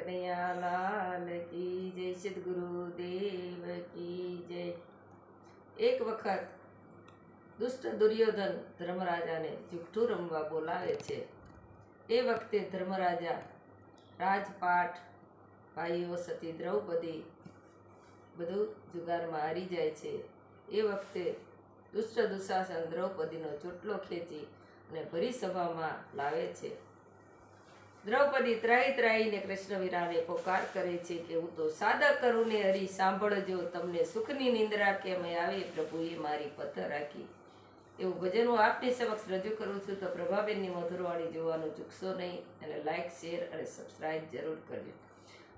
कन्हैया लाल की जय। सद्गुरुदेव की जय। एक वखत दुष्ट दुर्योधन धर्मराजा ने जुठ्ठू रमवा बोलावे छे। ए वखते धर्मराजा राजपाठ भाईओ सती द्रौपदी बधु जुगार में हारी जाए छे। ए वखते दुष्ट दुशासन द्रौपदीनो ચોટલો ખેંચી અને ભરી સભામાં લાવે છે। દ્રૌપદી ત્રાહી ત્રાહીને કૃષ્ણવીરાને પોકાર કરે છે કે હું તો સાદા કરું ને હરી સાંભળજો, તમને સુખની નિંદ્રા કેમ આવે, પ્રભુએ મારી પથ રાખી। એવું ભજન હું આપની સમક્ષ રજૂ કરું છું, તો પ્રભાબેનની મધુરવાણી જોવાનું ચૂકશો નહીં અને લાઈક, શેર અને સબસ્ક્રાઈબ જરૂર કરજો।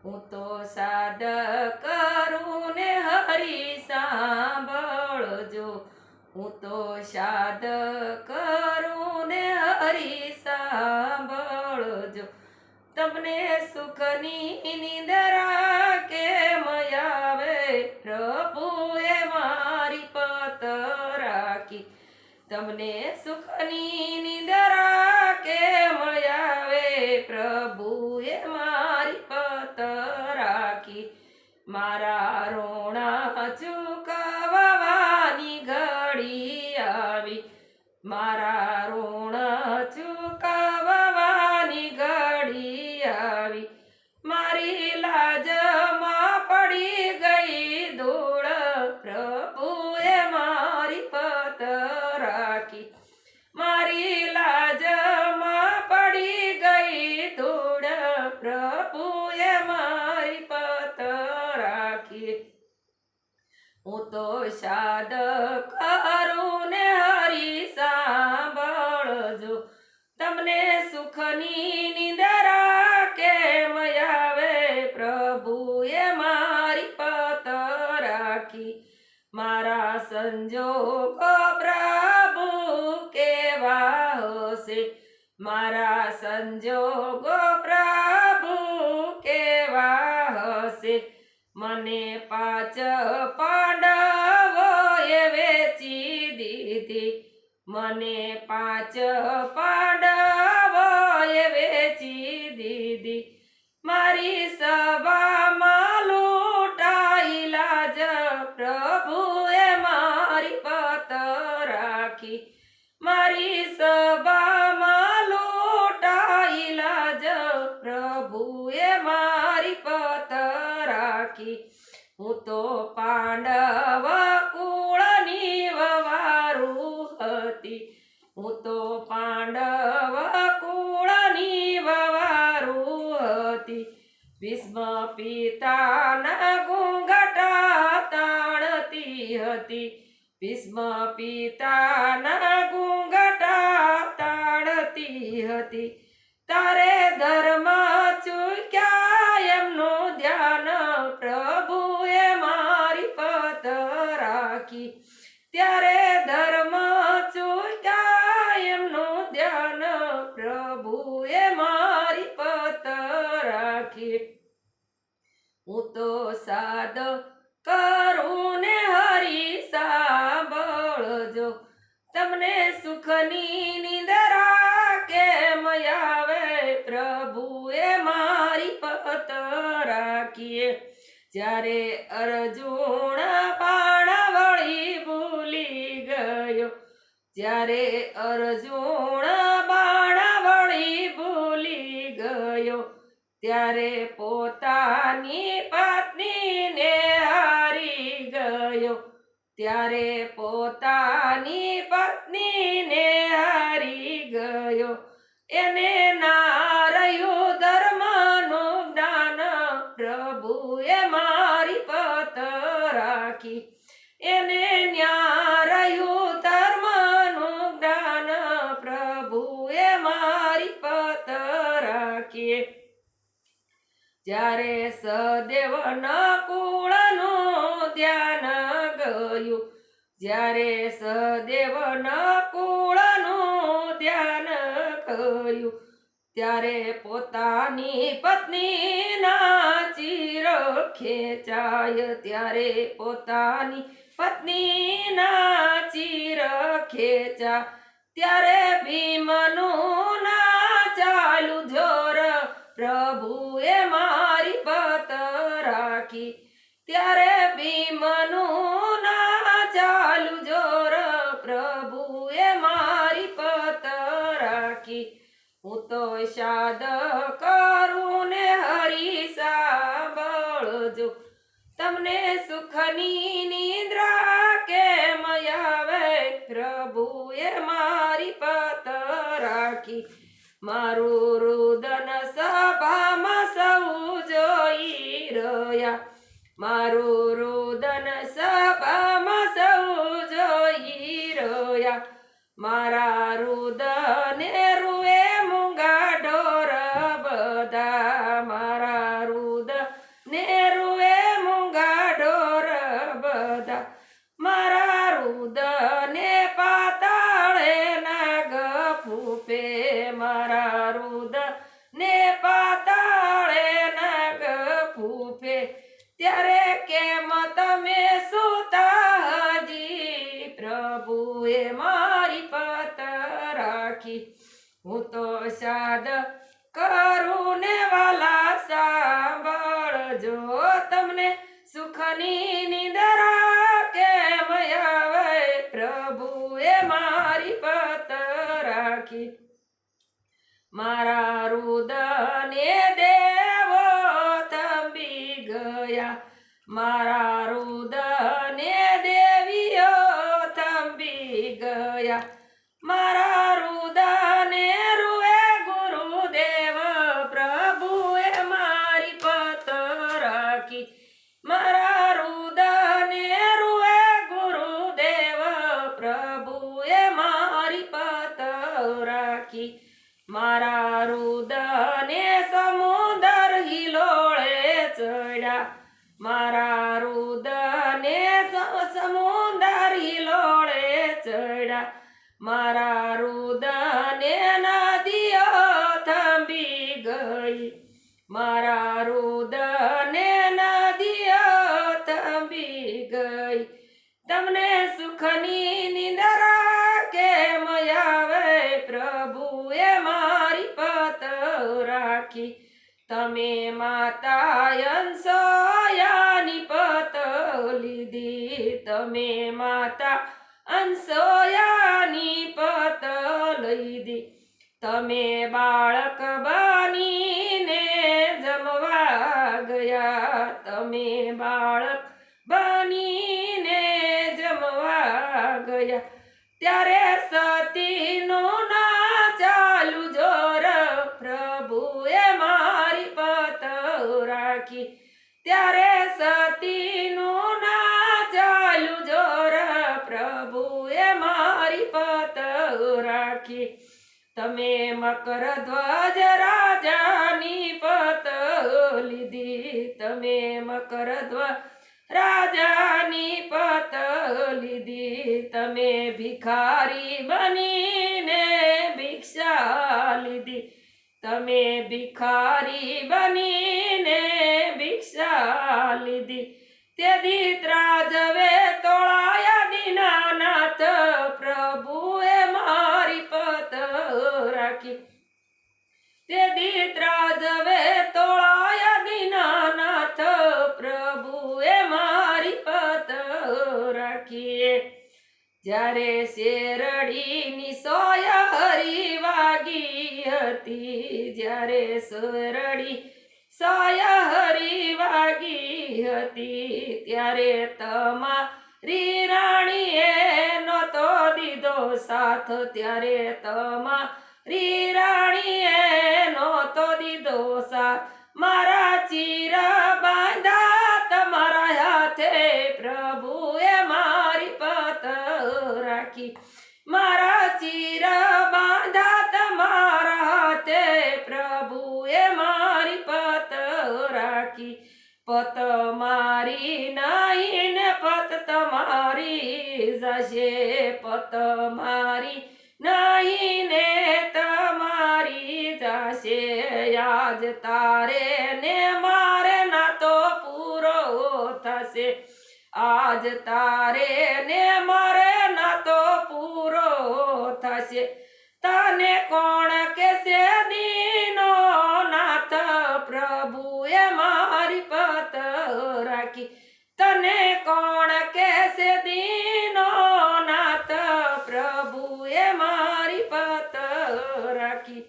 હું તો સાદા કરું ને હરી સાંભળજો, હું તો સાદ કરું ને હરી સાંભળજો, તમને સુખની નિંદ્રા કેમ આવે, પ્રભુએ મારી પત રાખી। તમને સુખની નિંદ્રા કેમ આવે, પ્રભુએ મારી પત રાખી। મારા રોણા ચૂકવવાની ઘડી આવી, મારા ઋણ ચૂકવવાની ઘડી આવી, મારી લાજમાં પડી ગઈ ધૂળ, પ્રભુએ મારી પત રાખી। મારી લાજમાં પડી ગઈ ધૂળ, પ્રભુએ મારી પત રાખી। હું તો સાદ કરું ને હરી સાંભળજો, તમને સુખની નિંદ્રા કેમ આવે, પ્રભુએ મારી પત રાખી। મારા સંજોગો પ્રભુ કેવા હશે, મારા સંજોગો પ્રભુ કેવા હશે, મને 5 પાંડવોએ વેચી દીધી, મને 5 પાંડવોએ વેચી દીધી, મારી સભામાં લૂંટાઈ લાજ, પ્રભુએ મારી પત રાખી। મારી સભામાં લૂંટાઈ લાજ, પ્રભુએ મારી પત રાખી। હું તો પાંડવ કુળની વવારું હતી, હું તો પાંડવ કુળની વવારું હતી, ભીષ્મ પિતાના ઘૂંઘટા તાણતી હતી, ભીષ્મ પિતાના ઘૂંઘટા તાણતી હતી, તારે ધર્મ ચૂક્યા એમનું ધ્યાન, પ્રભુએ મારી પત રાખી। ત્યારે ધર્મ ચૂક્યા એમનું ધ્યાન, પ્રભુએ મારી પત રાખી। હું તો સાદ કરું ને હરી સાંભળજો, તમને સુખની નિંદ્રા કેમ આવે, પ્રભુએ મારી પત રાખી। જ્યારે અર્જુન બાણ વળી ભૂલી ગયો, જ્યારે અર્જુન બાણ વળી ભૂલી ગયો, ત્યારે પોતાની પત્નીને હારી ગયો, ત્યારે પોતાની પત્નીને હારી ગયો, એને ના રહ્યું ધર્મનું જ્ઞાન, પ્રભુએ મારી પત રાખી। એને ન્યા રહ્યું ધર્મનું જ્ઞાન, પ્રભુએ મારી પત રાખી। જ્યારે સદેવના કુળનું ધ્યાન ગયું, જ્યારે સદેવના કુળનું ધ્યાન ગયું, ત્યારે પોતાની પત્નીના ચીર ખેંચાય, ત્યારે પોતાની પત્નીના ચીર ખેંચા, ત્યારે ભીમનું ના ચાલુ જોર, પ્રભુએ મારી રાખી ત્યારે ભીમનું ના ચાલુ જોર પ્રભુએ મારી પત રાખી હું તો શાદ કરું ને હરી સાંભળજો તમને સુખની નિદ્રા કેમ આવે પ્રભુએ મારી પત રાખી મારું રુદન સભામાં સૌ જોઈ રહ્યા મારું રુદન સભામાં સૌ જોઈ રહ્યા મારા રુદને રૂએ મૂંગા ઢોર બધા મારા રુદને રૂએ મૂંગા ઢોર બધા મારા રુદને પાતાળે નાગ ફૂફે મારા રુદને પાતાળે નાગ ફૂફે ત્યારે કેમ તમે સુતા હજી પ્રભુએ મારી પત રાખી હું તો શાદ કરું ને વાલા સાંભળજો તમને સુખની નિંદરા કેમ આવે પ્રભુએ મારી પત રાખી મારા રુદને દેવો થંભી ગયા મારા રુદને દેવીઓ થંભી ગયા મારા રુદને રૂએ ગુરુદેવ પ્રભુએ મારી પત રાખી મારા રુદને રૂએ ગુરુદેવ પ્રભુએ મારી પત રાખી મારા રુદને સમુદર હિલોળે ચડ્યા મારા રુદને સમુદર હિલોળે ચડ્યા મારા રુદને નદીઓ થંભી ગઈ મારા રુદને નદીઓ થંભી ગઈ તમને સુખની નિંદરા કેમ આવે પ્રભુએ મારી પત રાખી તમે માતા અંસોયાની પત લીધી તમે માતા અંસોયાની પત લીધી તમે બાળક બનીને જમવા ગયા તમે બાળક બનીને જમવા ગયા ત્યારે સતીનું ના ચાલુ જોર પ્રભુએ મારી પત રાખી ત્યારે સતીનું ના ચાલુ જોર પ્રભુએ મારી પત રાખી તમે મકર ધ્વજ રાજાની પત લીધી તમે મકર ધ્વજ રાજાની પત લીધી તમે ભિખારી બનીને ભિક્ષા લીધી તમે ભિખારી બનીને ભિક્ષા લીધી તેથી ત્રાજવે તોળાયા દીનાનાથ પ્રભુએ મારી પત રાખી તેથી ત્રાજવે તોળાયા દીનાનાથ પ્રભુએ મારી પત રાખી જ્યારે શેરડીની સોય હરી વાગી હતી જ્યારે શેરડી સોય હરી વાગી હતી ત્યારે તમારી રાણીએ નહોતો દીધો સાથ ત્યારે તમારી રાણીએ નહોતો દીધો સાથ મારા ચીર બાંધા તમારા હાથે પ્રભુએ મારી પત રાખી મારા ચીર બાંધા તમારા હાથે પ્રભુએ મારી પત રાખી પત મારી નહીં ને પત તમારી જશે પત મારી નહીં ને તમારી જશે આજ તારે ને મારે ના તો પૂરો થશે આજ તારે ને મારે ના તો પૂરો થશે તને કોણ કેસે દીનો નાથ પ્રભુએ મારી પત રાખી તને કોણ કહેશે દીનો નાથ પ્રભુએ મારી પત રાખી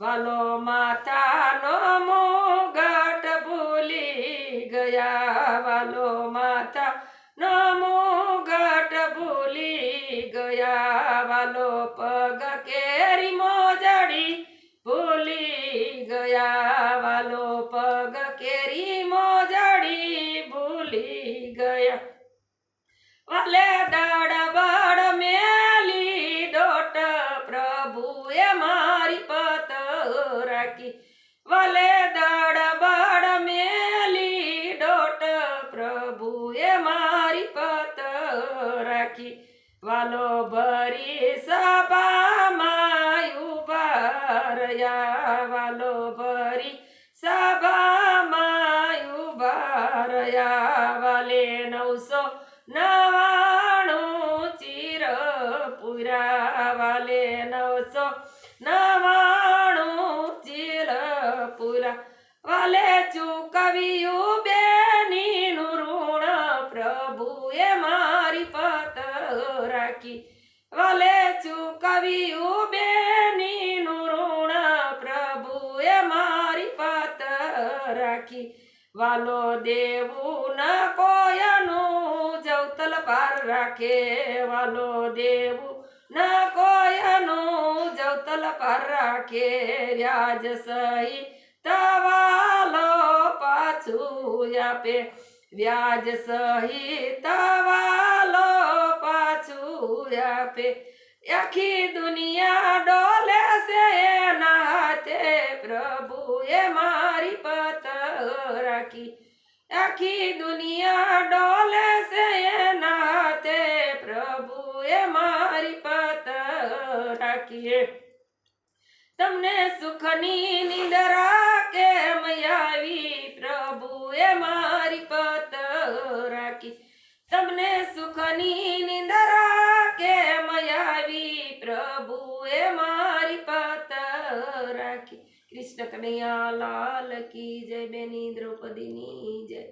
વાલો માથાનો મુગટ ભૂલી ગયા વાલો માથાનો મુગટ ભૂલી ગયા વાલો પગ કેરી મોજડી ભૂલી ગયા વાલો પગ કેરી મોજડી ભૂલી ગયા વાલે દડબડ મેલી દોટ પ્રભુએ મારી પત રાખી વાલે દડબડ મેલી દોટ પ્રભુએ મારી પત રાખી વાલો ભરી સભામાં ઉભા રહ્યા વાલો ભરી સભામાં ઉભા રહ્યા વાલે 999 ચીર પૂરા વાલે 999 ચીર પૂરા વાલે ચૂકવ્યું બેનીનું ઋણ પ્રભુએ મારી પત રાખી વાલે ચૂકવ્યું બેનીનું ઋણ પ્રભુએ મારી પત રાખી વાલો દેવું ન કોયનું જવતલ પાર રાખે વાલો દેવું ન કોયનું જવતલ પાર રાખે વ્યાજ સહિત વાલો પાછું આપે વ્યાજ સહિત વાલો પાછું આપે આખી દુનિયા ડોલે છે એના હાથે પ્રભુએ મારી પત રાખી આખી દુનિયા ડોલે છે એના હાથે પ્રભુએ મારી પત રાખી તમને સુખની નિંદરા કેમ આવી પ્રભુએ મારી પત રાખી તમને સુખની નિંદરા કેમ આવી પ્રભુએ મારી પત રાખી કૃષ્ણ કનૈયા લાલ કી જય બેની દ્રૌપદીની જય